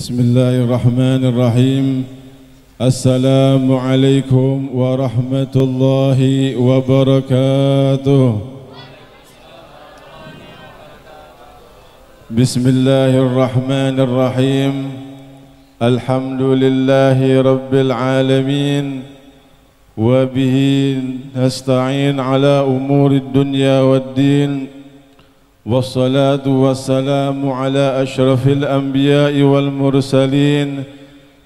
Bismillahirrahmanirrahim. Assalamualaikum warahmatullahi wabarakatuh. Bismillahirrahmanirrahim. Alhamdulillahi rabbil alamin. Wa bihi nasta'in ala umurid dunya waddin. Wassalatu wassalamu ala ashrafil anbiya'i wal mursalin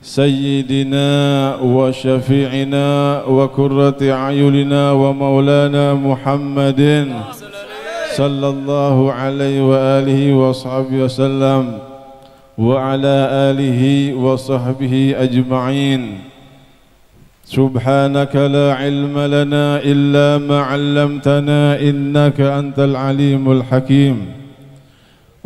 Sayyidina wa syafi'ina wa kurrati a'yunina wa maulana Muhammadin Sallallahu alaihi wa alihi wa sahbihi wasallam Wa ala alihi wa sahbihi ajma'in Subhanaka la ilma lana illa ma 'allamtana innaka antal alimul hakim.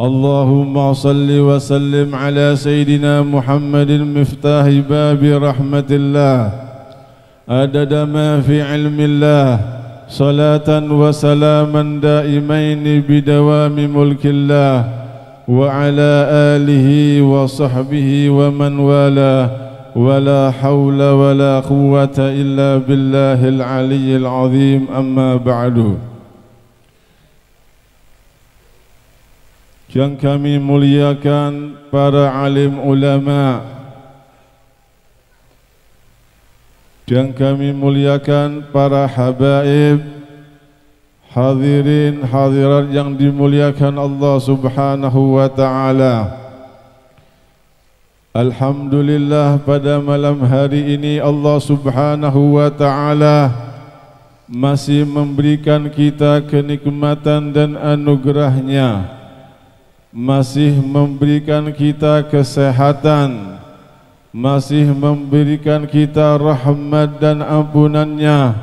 Allahumma salli wa sallim ala sayyidina Muhammadin miftahi babi rahmatillah adada ma fi ilmillah salatan wa salaman daimaini bidawami mulkillah wa ala alihi wa sahbihi wa man wala ولا حول ولا قوة إلا بالله العلي العظيم أما بعد. Yang kami muliakan para alim ulama, yang kami muliakan para habaib, hadirin hadirat yang dimuliakan Allah Subhanahu wa taala. Alhamdulillah, pada malam hari ini Allah Subhanahu wa ta'ala masih memberikan kita kenikmatan dan anugerahnya, masih memberikan kita kesehatan, masih memberikan kita rahmat dan ampunannya.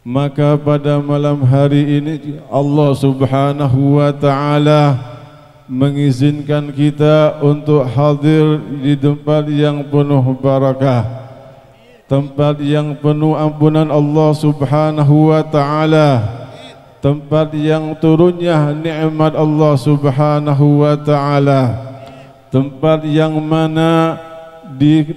Maka pada malam hari ini Allah Subhanahu wa ta'ala mengizinkan kita untuk hadir di tempat yang penuh barakah, tempat yang penuh ampunan Allah Subhanahu wa ta'ala, tempat yang turunnya nikmat Allah Subhanahu wa ta'ala, tempat yang mana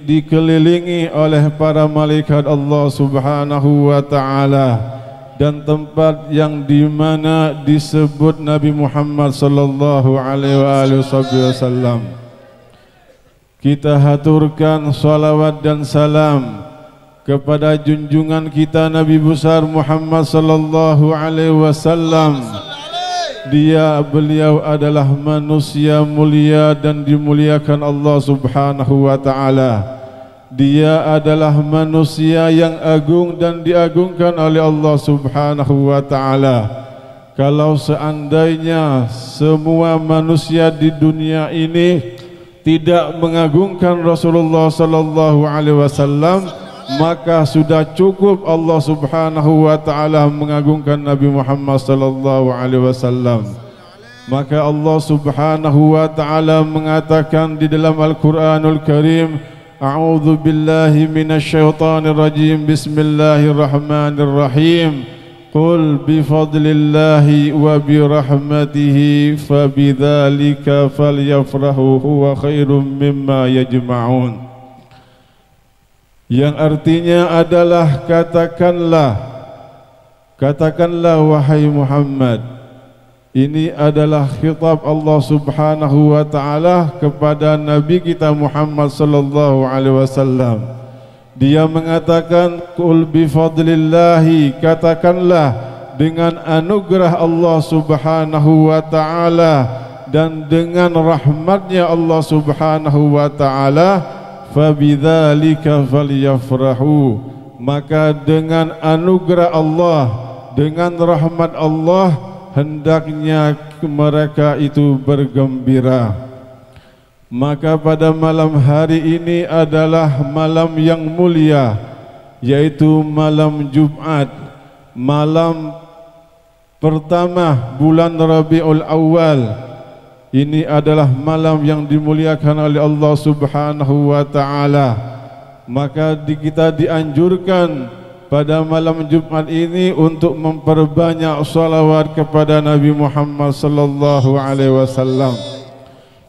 dikelilingi oleh para malaikat Allah Subhanahu wa ta'ala, dan tempat yang di mana disebut Nabi Muhammad sallallahu alaihi wasallam. Kita haturkan salawat dan salam kepada junjungan kita Nabi besar Muhammad sallallahu alaihi wasallam. Beliau adalah manusia mulia dan dimuliakan Allah Subhanahu wa taala. Dia adalah manusia yang agung dan diagungkan oleh Allah Subhanahu wa ta'ala. Kalau seandainya semua manusia di dunia ini tidak mengagungkan Rasulullah sallallahu alaihi wasallam, maka sudah cukup Allah Subhanahu wa ta'ala mengagungkan Nabi Muhammad sallallahu alaihi wasallam. Maka Allah Subhanahu wa ta'ala mengatakan di dalam Al-Qur'anul Karim, A'udzu billahi minasyaitonir rajim. Bismillahirrahmanirrahim. Qul bi fadlillahi wa bi rahmatihi fabidzalika falyafrahu huwa khairum mimma yajma'un. Yang artinya adalah katakanlah wahai Muhammad, ini adalah khitab Allah Subhanahu wa ta'ala kepada Nabi kita Muhammad sallallahu alaihi wasallam. Dia mengatakan, qul bi fadlillahi, katakanlah dengan anugerah Allah Subhanahu wa ta'ala dan dengan rahmatnya Allah Subhanahu wa ta'ala, fabidzalika falyafrahu, maka dengan anugerah Allah, dengan rahmat Allah, hendaknya mereka itu bergembira. Maka pada malam hari ini adalah malam yang mulia, yaitu malam Jumat, malam pertama bulan Rabiul Awal. Ini adalah malam yang dimuliakan oleh Allah Subhanahu wa ta'ala. Maka kita dianjurkan pada malam Jumat ini untuk memperbanyak salawat kepada Nabi Muhammad sallallahu alaihi wasallam.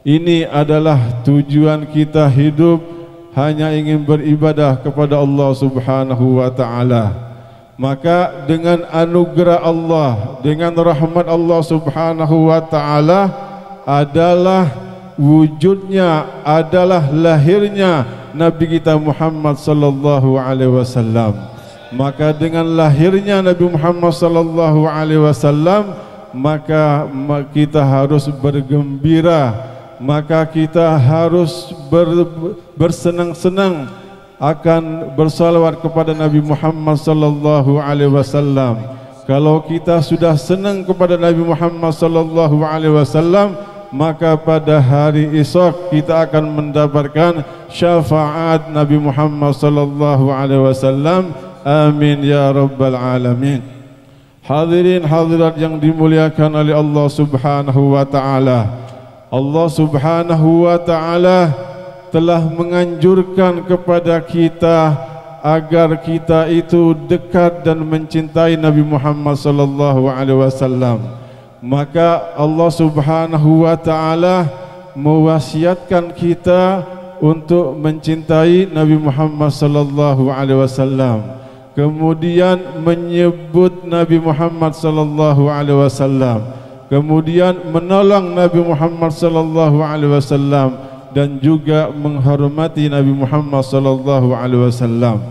Ini adalah tujuan kita hidup, hanya ingin beribadah kepada Allah Subhanahu wa ta'ala. Maka dengan anugerah Allah, dengan rahmat Allah Subhanahu wa ta'ala adalah wujudnya, adalah lahirnya Nabi kita Muhammad sallallahu alaihi wasallam. Maka dengan lahirnya Nabi Muhammad sallallahu alaihi wasallam, maka kita harus bergembira, maka kita harus bersenang-senang akan bersalawat kepada Nabi Muhammad sallallahu alaihi wasallam. Kalau kita sudah senang kepada Nabi Muhammad sallallahu alaihi wasallam, maka pada hari esok kita akan mendapatkan syafaat Nabi Muhammad sallallahu alaihi wasallam. Amin ya rabbal alamin. Hadirin hadirat yang dimuliakan oleh Allah Subhanahu wa taala. Allah Subhanahu wa taala telah menganjurkan kepada kita agar kita itu dekat dan mencintai Nabi Muhammad sallallahu alaihi wasallam. Maka Allah Subhanahu wa taala mewasiatkan kita untuk mencintai Nabi Muhammad sallallahu alaihi wasallam. Kemudian menyebut Nabi Muhammad sallallahu alaihi wasallam. Kemudian menolong Nabi Muhammad sallallahu alaihi wasallam dan juga menghormati Nabi Muhammad sallallahu alaihi wasallam.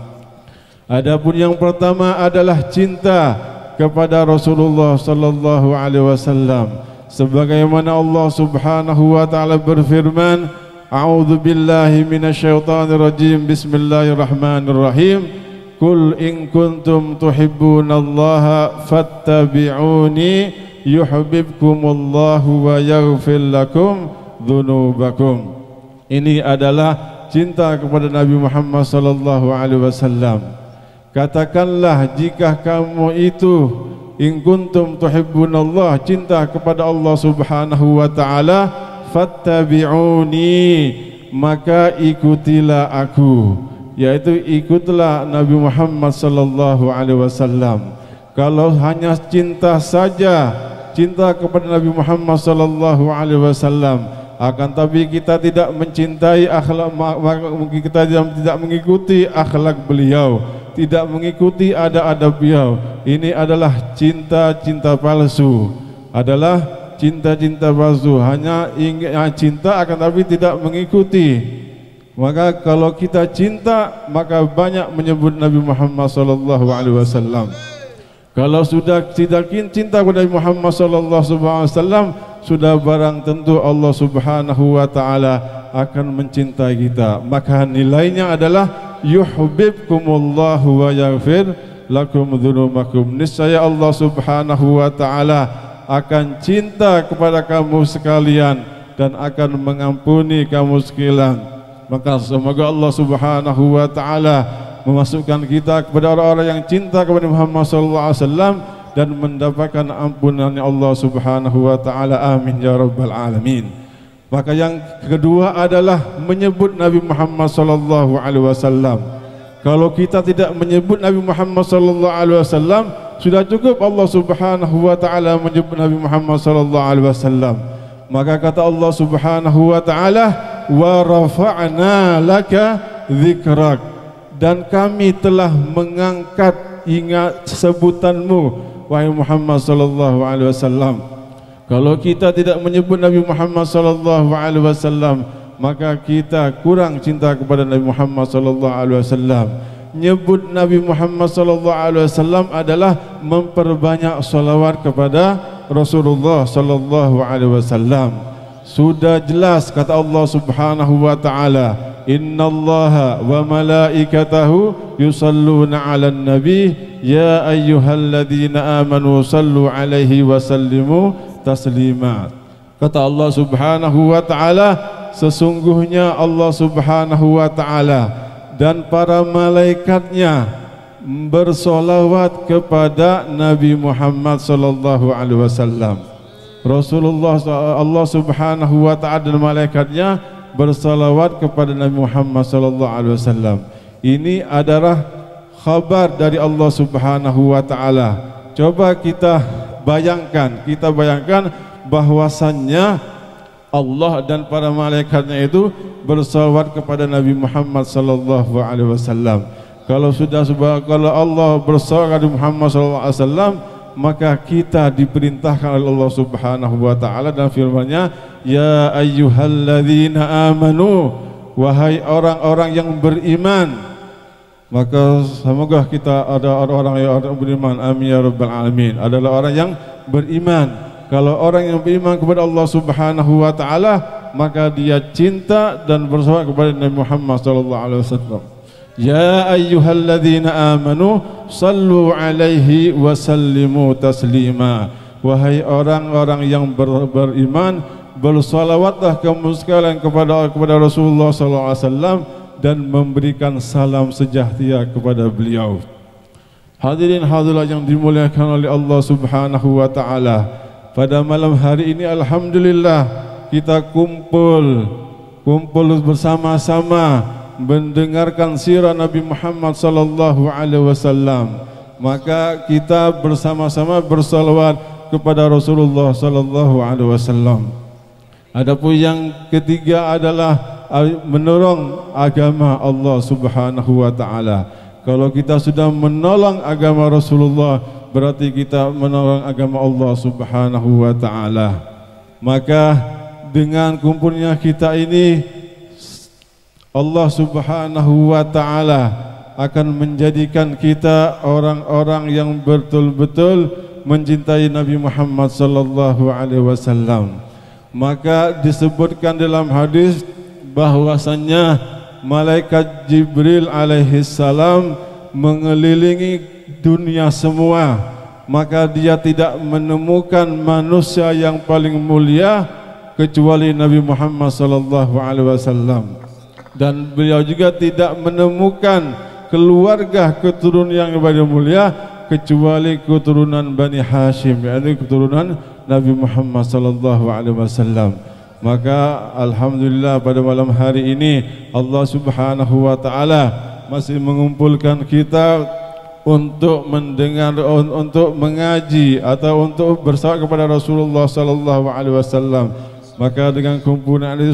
Adapun yang pertama adalah cinta kepada Rasulullah sallallahu alaihi wasallam, sebagaimana Allah Subhanahu wa taala berfirman, A'udzu billahi minasyaitonir rajim. Bismillahirrahmanirrahim. Qul in kuntum tuhibbunallaha fattabi'uni yuhibbukumullahu wa yaghfir lakum dzunubakum. Ini adalah cinta kepada Nabi Muhammad sallallahu alaihi wasallam. Katakanlah jika kamu itu in kuntum tuhibbunallah, cinta kepada Allah Subhanahu wa taala, fattabi'uni, maka ikutilah aku, yaitu ikutlah Nabi Muhammad sallallahu alaihi wasallam. Kalau hanya cinta saja, cinta kepada Nabi Muhammad sallallahu alaihi wasallam, akan tapi kita tidak mencintai akhlak, kita tidak mengikuti akhlak beliau, tidak mengikuti adab-adab beliau, ini adalah cinta-cinta palsu, adalah cinta-cinta palsu, hanya ingin cinta akan tapi tidak mengikuti. Maka kalau kita cinta, maka banyak menyebut Nabi Muhammad sallallahu alaihi wasallam. Kalau sudah tidak cinta kepada Nabi Muhammad sallallahu alaihi wasallam, sudah barang tentu Allah Subhanahu wa taala akan mencintai kita. Maka nilainya adalah yuhibbukumullahu wa yaghfir lakum dzunubakum. Niscaya Allah Subhanahu wa taala akan cinta kepada kamu sekalian dan akan mengampuni kamu sekalian. Maka semoga Allah Subhanahu wa taala memasukkan kita kepada orang-orang yang cinta kepada Muhammad sallallahu alaihi wasallam dan mendapatkan ampunan Allah Subhanahu wa taala. Amin ya rabbal alamin. Maka yang kedua adalah menyebut Nabi Muhammad sallallahu alaihi wasallam. Kalau kita tidak menyebut Nabi Muhammad sallallahu alaihi wasallam, sudah cukup Allah Subhanahu wa taala menyebut Nabi Muhammad sallallahu alaihi wasallam. Maka kata Allah Subhanahu wa taala, wa rafa'na laka dzikrak, dan kami telah mengangkat ingat sebutanmu wahai Muhammad sallallahu alaihi wasallam. Kalau kita tidak menyebut Nabi Muhammad sallallahu alaihi wasallam, maka kita kurang cinta kepada Nabi Muhammad sallallahu alaihi wasallam. Nyebut Nabi Muhammad sallallahu alaihi wasallam adalah memperbanyak salawat kepada Rasulullah sallallahu alaihi wasallam. Sudah jelas kata Allah Subhanahu wa taala, innallaha wa malaikatahu yusalluna 'alan nabi ya ayyuhalladzina amanu sallu 'alaihi wa sallimu taslima. Kata Allah Subhanahu wa taala, sesungguhnya Allah Subhanahu wa taala dan para malaikatnya bersolawat kepada Nabi Muhammad sallallahu alaihi wasallam. Rasulullah, Allah Subhanahu wa taala dan malaikatnya bersalawat kepada Nabi Muhammad sallallahu alaihi wasallam. Ini adalah khabar dari Allah Subhanahu wa taala. Coba kita bayangkan bahwasannya Allah dan para malaikatnya itu bersalawat kepada Nabi Muhammad sallallahu alaihi wasallam. Kalau Allah bersalawat kepada Muhammad sallallahu alaihi wasallam, maka kita diperintahkan oleh Allah Subhanahu wa taala dalam firman-Nya, ya ayyuhalladzina amanu, wahai orang-orang yang beriman. Maka semoga kita ada orang-orang yang beriman, amin ya rabbal alamin, adalah orang yang beriman. Kalau orang yang beriman kepada Allah Subhanahu wa taala, maka dia cinta dan bersalawat kepada Nabi Muhammad sallallahu alaihi wasallam. Ya ayyuhalladzina amanu sallu alaihi wa sallimu taslima. Wahai orang-orang yang beriman, bersalawatlah kamu sekalian kepada Rasulullah sallallahu alaihi wasallam dan memberikan salam sejahtera kepada beliau. Hadirin hadirat yang dimuliakan oleh Allah Subhanahu wa taala, pada malam hari ini alhamdulillah kita kumpul bersama-sama mendengarkan sirah Nabi Muhammad sallallahu alaihi wasallam. Maka kita bersama-sama bersalawat kepada Rasulullah sallallahu alaihi wasallam. Adapun yang ketiga adalah menolong agama Allah Subhanahu wa taala. Kalau kita sudah menolong agama Rasulullah, berarti kita menolong agama Allah Subhanahu wa taala. Maka dengan kumpulnya kita ini, Allah Subhanahu wa taala akan menjadikan kita orang-orang yang betul-betul mencintai Nabi Muhammad sallallahu alaihi wasallam. Maka disebutkan dalam hadis bahwasannya malaikat Jibril alaihi salam mengelilingi dunia semua, maka dia tidak menemukan manusia yang paling mulia kecuali Nabi Muhammad sallallahu alaihi wasallam, dan beliau juga tidak menemukan keluarga keturunan yang paling mulia kecuali keturunan Bani Hashim, yaitu keturunan Nabi Muhammad sallallahu alaihi wasallam. Maka alhamdulillah pada malam hari ini Allah Subhanahu wa taala masih mengumpulkan kita untuk mendengar, untuk mengaji atau untuk bersalawat kepada Rasulullah sallallahu alaihi wasallam. Maka dengan kumpulan ini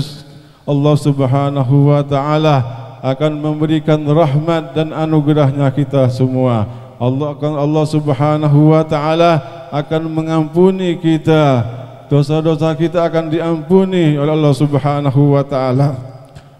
Allah Subhanahu wa taala akan memberikan rahmat dan anugerahnya kita semua. Allah Subhanahu wa taala akan mengampuni kita. Dosa-dosa kita akan diampuni oleh Allah Subhanahu wa taala.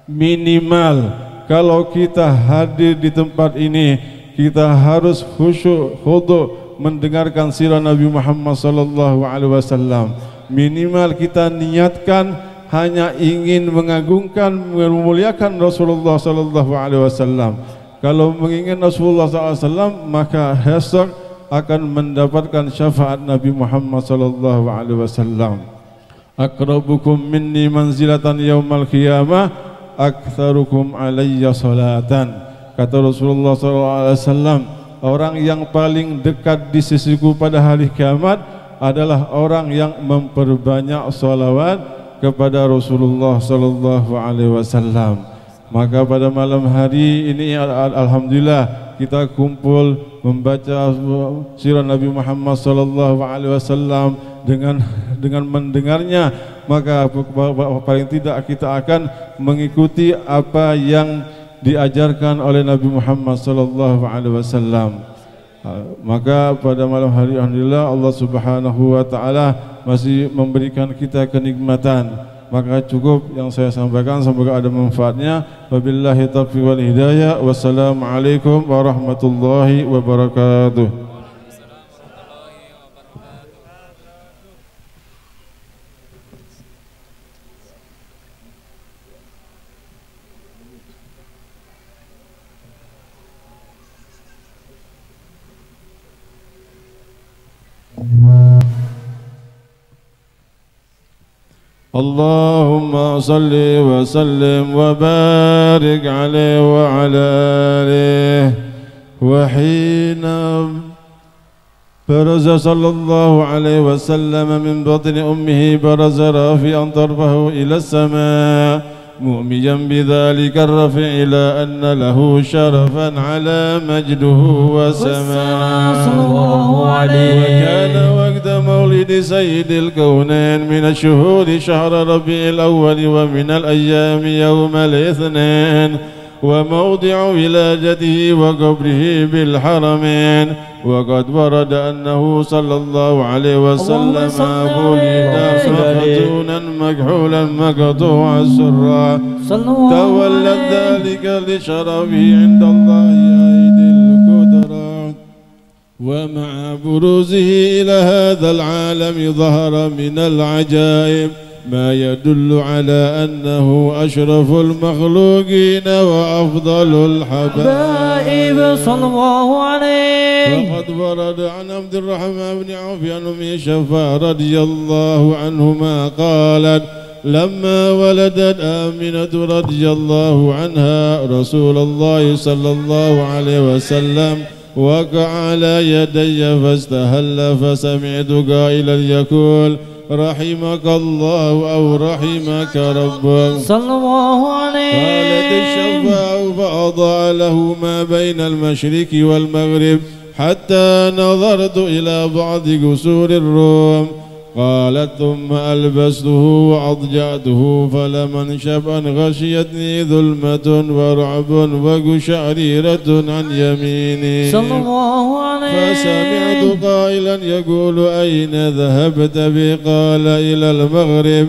Minimal kalau kita hadir di tempat ini, kita harus khusyuk, khudu' mendengarkan sirah Nabi Muhammad sallallahu alaihi wasallam. Minimal kita niatkan hanya ingin mengagungkan, memuliakan Rasulullah sallallahu alaihi wasallam. Kalau menginginkan Rasulullah sallallahu alaihi wasallam, maka esok akan mendapatkan syafaat Nabi Muhammad sallallahu alaihi wasallam. Aqrabukum minni manzilatan yaumal qiyamah aktsarukum alayya salatan. Kata Rasulullah sallallahu alaihi wasallam, orang yang paling dekat di sisiku pada hari kiamat adalah orang yang memperbanyak salawat kepada Rasulullah sallallahu alaihi wasallam. Maka pada malam hari ini alhamdulillah kita kumpul membaca sirah Nabi Muhammad sallallahu alaihi wasallam. Dengan mendengarnya, maka paling tidak kita akan mengikuti apa yang diajarkan oleh Nabi Muhammad sallallahu alaihi wasallam. Maka pada malam hari alhamdulillah Allah Subhanahu wa taala masih memberikan kita kenikmatan. Maka cukup yang saya sampaikan, semoga ada manfaatnya. Wabillahi taufiq wal hidayah. Wassalamualaikum warahmatullahi wabarakatuh. Allahumma salli wa sallim wa barik alaihi wa ala alihi wa hina baraza sallallahu alaihi wa sallam min batni ummihi baraza rafi'an tarfahu ila as-sama' مؤميا بذلك الرفع إلى أن له شرفا على مجده وسماه صلى الله عليه. وكان وقت مولد سيد الكونين من الشهور شهر ربيع الأول ومن الأيام يوم الاثنين وموضع ولادته وقبره بالحرمين. وقد ورد أنه صلى الله عليه وسلم ولد مختونا مكحولا مقطوع السرى تولد ذلك لشرفه عند الله أيدي القدرة. ومع بروزه إلى هذا العالم ظهر من العجائب ما يدل على أنه أشرف المخلوقين وأفضل الحبائب صلى الله عليه. وقد ورد عن عبد الرحمن بن عوف عن أم شفاعة رضي الله عنهما قالت لما ولدت آمنة رضي الله عنها رسول الله صلى الله عليه وسلم وقع على يدي فاستهل فسمعت قائلا يقول رحمك الله أو رحمك ربك صلى الله عليه. قالت الشفاعة فأضاء له ما بين المشرق والمغرب حتى نظرت إلى بعض قصور الروم. قالت ثم ألبسته وأضجعته فلم انشب أن غشيتني ظلمة ورعب وقشعريرة عن يميني صلى الله عليه. فسمعت قائلا يقول أين ذهبت بي؟ قال إلى المغرب.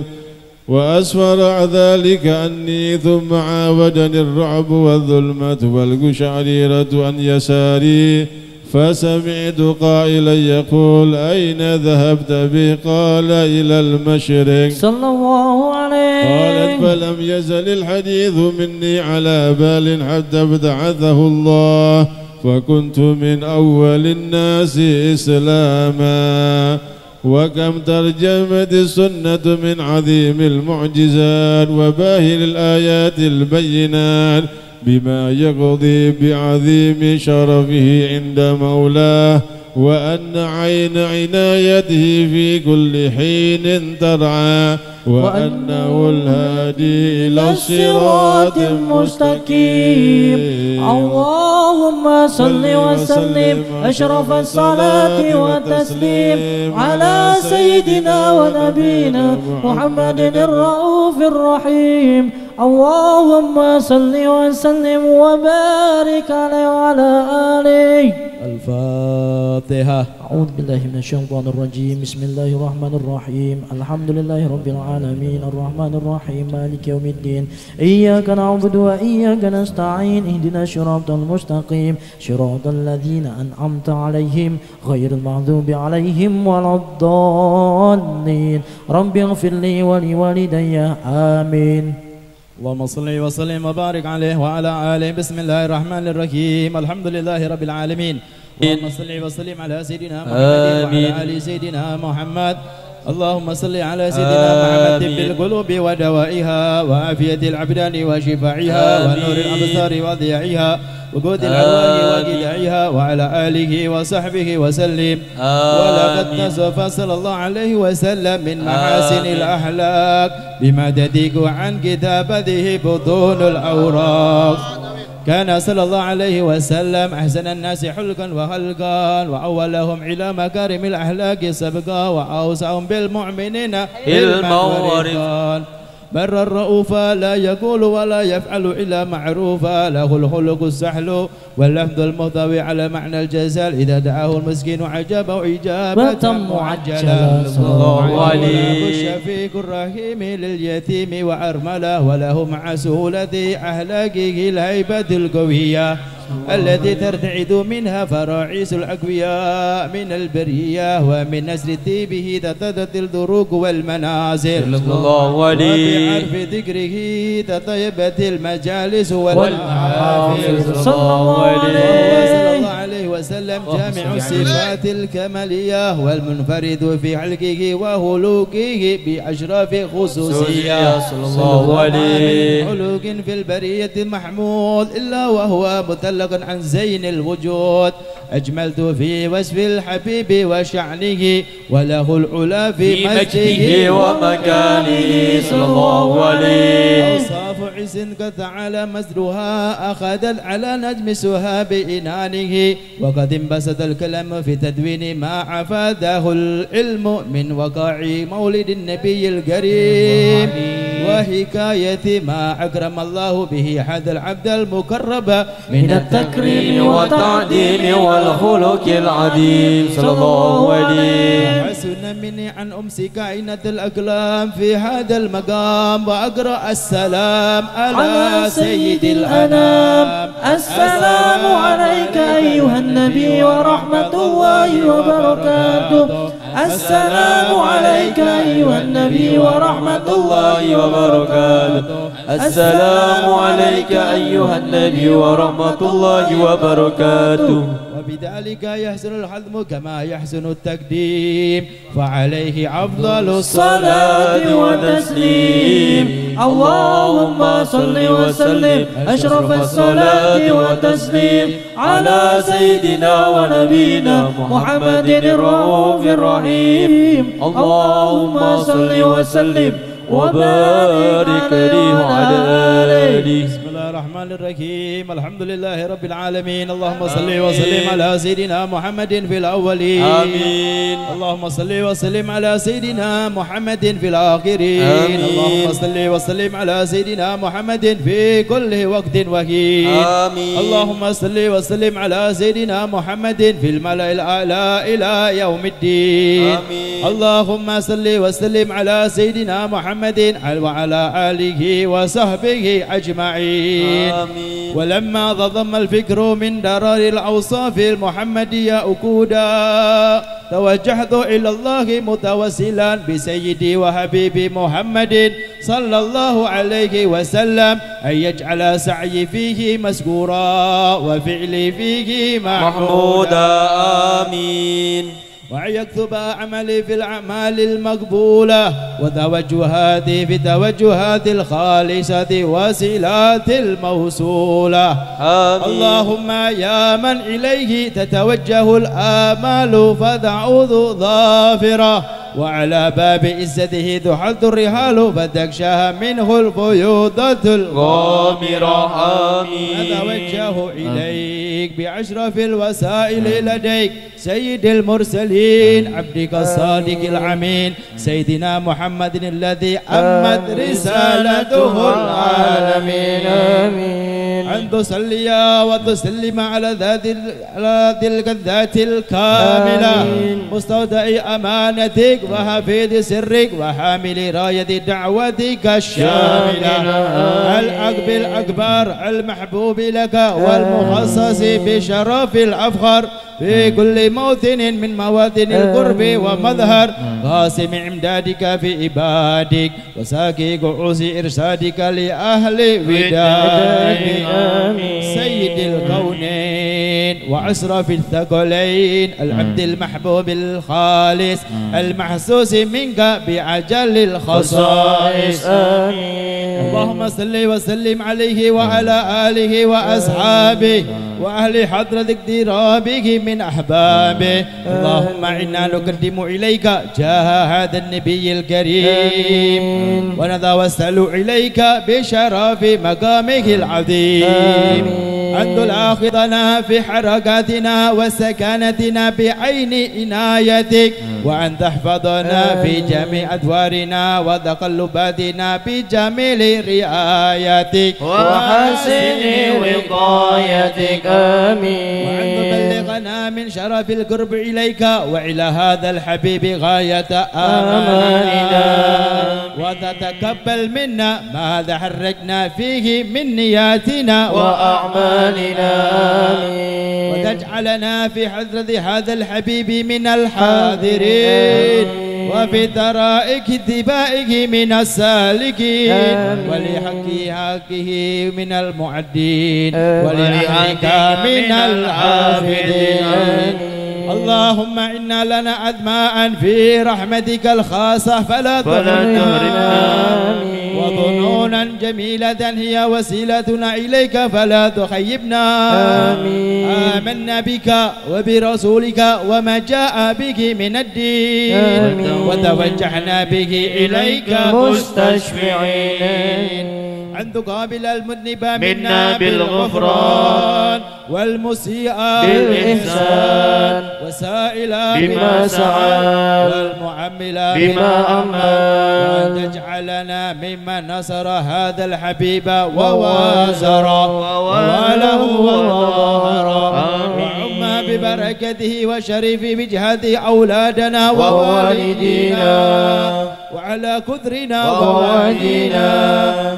وأسفر ذلك أني ثم عاودني الرعب والظلمة والقشعريرة عن يساري فسمعت قائلا يقول أين ذهبت بي؟ قال إلى المشرق صلى الله عليه. قالت فلم يزل الحديث مني على بال حتى ابتعثه الله فكنت من أول الناس إسلاما. وكم ترجمت السنة من عظيم المعجزات وباهر الآيات البينات بما يقضي بعظيم شرفه عند مولاه وأن عين عنايته في كل حين ترعى وأنه الهادي إلى الصراط المستقيم. اللهم صل وسلم أشرف الصلاة والتسليم على سيدنا ونبينا محمد الرؤوف الرحيم. اللهم صل وسلم وبارك عليه وعلى آله. الفاتحة. أعوذ بالله من الشيطان الرجيم. بسم الله الرحمن الرحيم. الحمد لله رب العالمين الرحمن الرحيم مالك يوم الدين. إياك نعبد وإياك نستعين اهدنا الصراط المستقيم صراط الذين أنعمت عليهم غير المغضوب عليهم ولا الضالين. رب اغفر لي ولوالدي آمين. اللهم صل وسلم وبارك عليه وعلى آله. بسم الله الرحمن الرحيم. الحمد لله رب العالمين. اللهم صل وسلم على سيدنا محمد وعلى آل سيدنا محمد. اللهم صل على سيدنا محمد بالقلوب ودوائها وعافية الأبدان وشفائها ونور الأبصار وضياعها وقود الأرواح وقدعها وعلى آله وصحبه وسلم. ولقد نصف صلى الله عليه وسلم من محاسن الأخلاق بما تديك عن كتابته بطون الأوراق. كان صلى الله عليه وسلم أحسن الناس حلقا وخلقا وأولهم إلى مكارم الأخلاق سبقا وأوسعهم بالمؤمنين علما ورزقا. بر الرؤوف لا يقول ولا يفعل إلا معروفا له الخلق السحل واللفظ المضوي على معنى الجزال إذا دعاه المسكين عجبه إجابة معجلة. صلى الله عليه. الشفيق الرحيم لليتيم وأرمله وله مع سهولة أخلاقه الهيبة القوية التي ترتعد منها فراعيس الأقوياء من البرية ومن نسر طيبه تتدت الدروق والمنازل. صلى الله عليه. وبعرف ذكره تطيبت المجالس والمحافل. صلى الله عليه. وسلم جامع الصفات الكمالية والمنفرد في حلقه وهلوكه بأشرف خصوصية صلى الله عليه حلوق في البرية محمود إلا وهو مطلق عن زين الوجود أجملت في وصف الحبيب وشعنه وله العلا في مجده ومكانه صلى الله عليه أوصاف عز قد تعالى مزرها أخذت على نجم سهاب إنانه وقد انبسط الكلام في تدوين ما عفاده العلم من وقع مولد النبي الكريم وحكاية ما أكرم الله به هذا العبد المقرب من التكريم والتعظيم والخلق العظيم صلى الله عليه حسن مني عن أمسك كائنة الأقلام في هذا المقام وأقرأ السلام على سيد الأنام السلام عليك أيها النبي ورحمة الله وبركاته السلام عليك أيها النبي ورحمة الله وبركاته السلام عليك أيها النبي ورحمة الله وبركاته وبذلك يحسن الحزم كما يحسن التقديم فعليه أفضل الصلاة والتسليم اللهم صل وسلم أشرف الصلاة والتسليم على سيدنا ونبينا محمد الرؤوف الرحيم اللهم صل وسلم وبارك عليه وعلى آله. بسم الله الرحمن الرحيم الحمد لله رب العالمين اللهم صل وسلم على سيدنا محمد في الأولين آمين اللهم صل وسلم على سيدنا محمد في الآخرين آمين اللهم صل وسلم على سيدنا محمد في كل وقت وحين آمين اللهم صل وسلم على سيدنا محمد في الملأ الأعلى إلى يوم الدين آمين اللهم صل وسلم على سيدنا محمد وعلى آله وصحبه أجمعين آمين ولما ضم الفكر من درر الأوصاف المحمدية أكودا توجهت إلى الله متوسلا بسيدي وحبيبي محمد صلى الله عليه وسلم أن يجعل سعي فيه مسكورا وفعلي فيه محمودا آمين وأن يكتب عملي في الأعمال المقبولة وتوجهاتي في توجهات الخالصة وصلات الموصولة آمين اللهم يا من إليه تتوجه الآمال فتعوذ ظافرة وعلى باب عزته تحد الرحال فتكشف منه الفيوضة الغامرة آمين أتوجه إليك بأشرف الوسائل لديك سيد المرسلين عبدك الصادق الأمين سيدنا محمد الذي أمت رسالته العالمين آمين أن تصلي وتسلم على تلك الذات الكاملة مستودع أمانتك وحفيظ سرك وحامل راية دعوتك الشاملة الأقب الأكبر المحبوب لك والمخصص بشرف الأفخر في كل موطن من مواطن القرب ومظهر قاسم إمدادك في عبادك وساقي قعوس إرشادك لأهل ودادك سيد الكونين وأشرف الثقلين العبد المحبوب الخالص المحسوس منك بعجل الخصائص اللهم صل وسلم عليه وعلى آله وأصحابه وأهل حضرة اقترابه من أحبابه اللهم إنا نقدم إليك جاه هذا النبي الكريم ونتوسل إليك بشرف مقامه العظيم أن تلاحظنا في حركاتنا وسكنتنا بعين عنايتك وأن تحفظنا في جميع أدوارنا وتقلباتنا بجميل رعايتك وحسن وقايتك آمين وأن تبلغنا من شرف القرب إليك وإلى هذا الحبيب غاية آمالنا وتتقبل منا ما تحركنا فيه من نياتنا وأعمالنا آمين وتجعلنا في حضرة هذا الحبيب من الحاضرين وفي طرائق اتباعه من السالكين ولحقه من المعدين ولحقك من العابدين. اللهم إنا لنا أدماء في رحمتك الخاصة فلا تحرمنا وظنونا جميلة هي وسيلتنا إليك فلا تخيبنا. آمنا بك وبرسولك وما جاء به من الدين وتوجهنا به إليك مستشفعين. أن تقابل المذنب منا بالغفران والمسيء بالإحسان وسائل بما سعى والمعمل بما أمل وأن تجعلنا ممن نصر هذا الحبيب ووازر وواله وظاهر وعم ببركته وشريف بجهته أولادنا ووالدينا وعلى كثرنا ووالدينا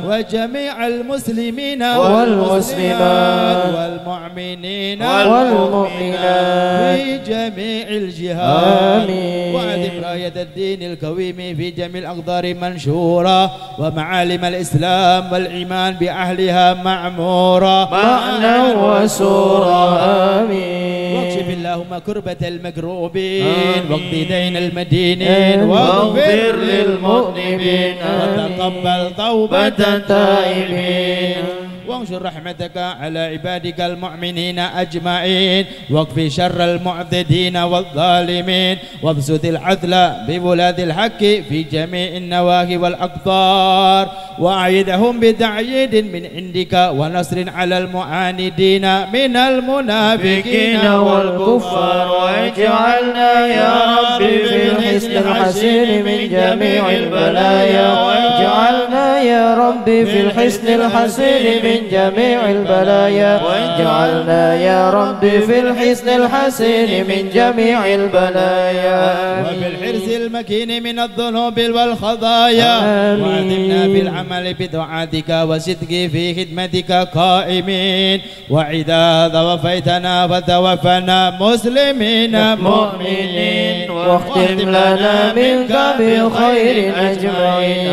وجميع المسلمين والمسلمات والمؤمنين والمؤمنات في جميع الجهات. وأدم راية الدين القويم في جميع الأقدار منشورة ومعالم الإسلام والإيمان بأهلها معمورة معنى وسورة. آمين. واكشف اللهم كربة المكروبين واقض دين المدينين واغفر للمذنبين وتقبل توبة التائبين وانشر رحمتك على عبادك المؤمنين أجمعين واكفي شر المعتدين والظالمين وابسط العدل بولاد الحق في جميع النواحي والأقطار وأعيدهم بتعييد من عندك ونصر على المعاندين من المنافقين والكفار واجعلنا يا رب في الحسن الحسين من جميع البلايا واجعلنا يا رب في الحسن الحسين من جميع البلايا واجعلنا يا رب في الحسن الحسين من جميع البلايا وفي الحرز المكين من الذنوب والخطايا وعلمنا بالعمل بدعاتك وصدق في خدمتك قائمين وإذا توفيتنا فتوفنا مسلمين مؤمنين واختم لنا منك بخير أجمعين.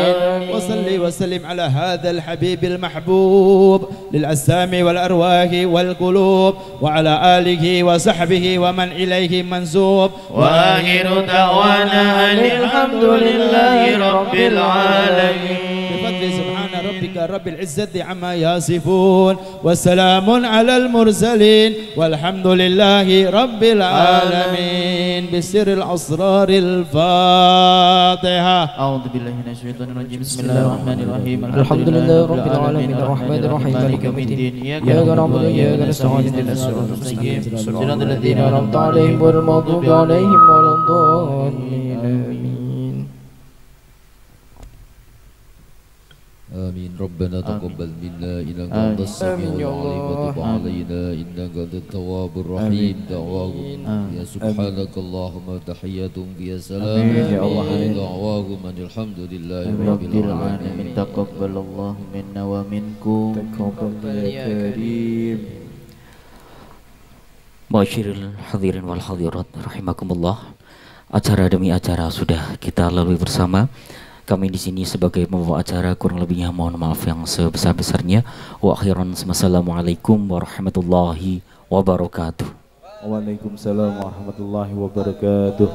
وصلي وسلم على هذا الحبيب المحبوب للأجسام والأرواح والقلوب وعلى آله وصحبه ومن إليه منسوب وآخر دعوانا أن الحمد لله رب العالمين. بفضل سبحان ربك رب العزة عما يصفون والسلام على المرسلين والحمد لله رب العالمين. بسر الأسرار الفاتحة. أعوذ بالله من الشيطان الرجيم. بسم الله الرحمن الرحيم. الحمد لله رب العالمين الرحمن الرحيم مالك يوم الدين إياك نعبد وإياك نستعين اهدنا الصراط المستقيم صراط الذين أنعمت عليهم غير المغضوب عليهم ولا الضالين. آمين. ربنا تقبل منا إنك أنت السميع العليم وتب علينا إنك أنت التواب الرحيم. دعواهم يا سبحانك اللهم تحياتهم فيها سلام دعواهم أن الحمد لله رب العالمين. تقبل الله منا ومنكم تقبل يا كريم. Masyiril hadirin wal hadirat rahimakumullah. Acara demi acara sudah kita lalui bersama. Kami di sini sebagai pembawa acara kurang lebihnya mohon maaf yang sebesar-besarnya. Wa akhiran wassalamualaikum warahmatullahi wabarakatuh. Waalaikumsalam warahmatullahi wabarakatuh.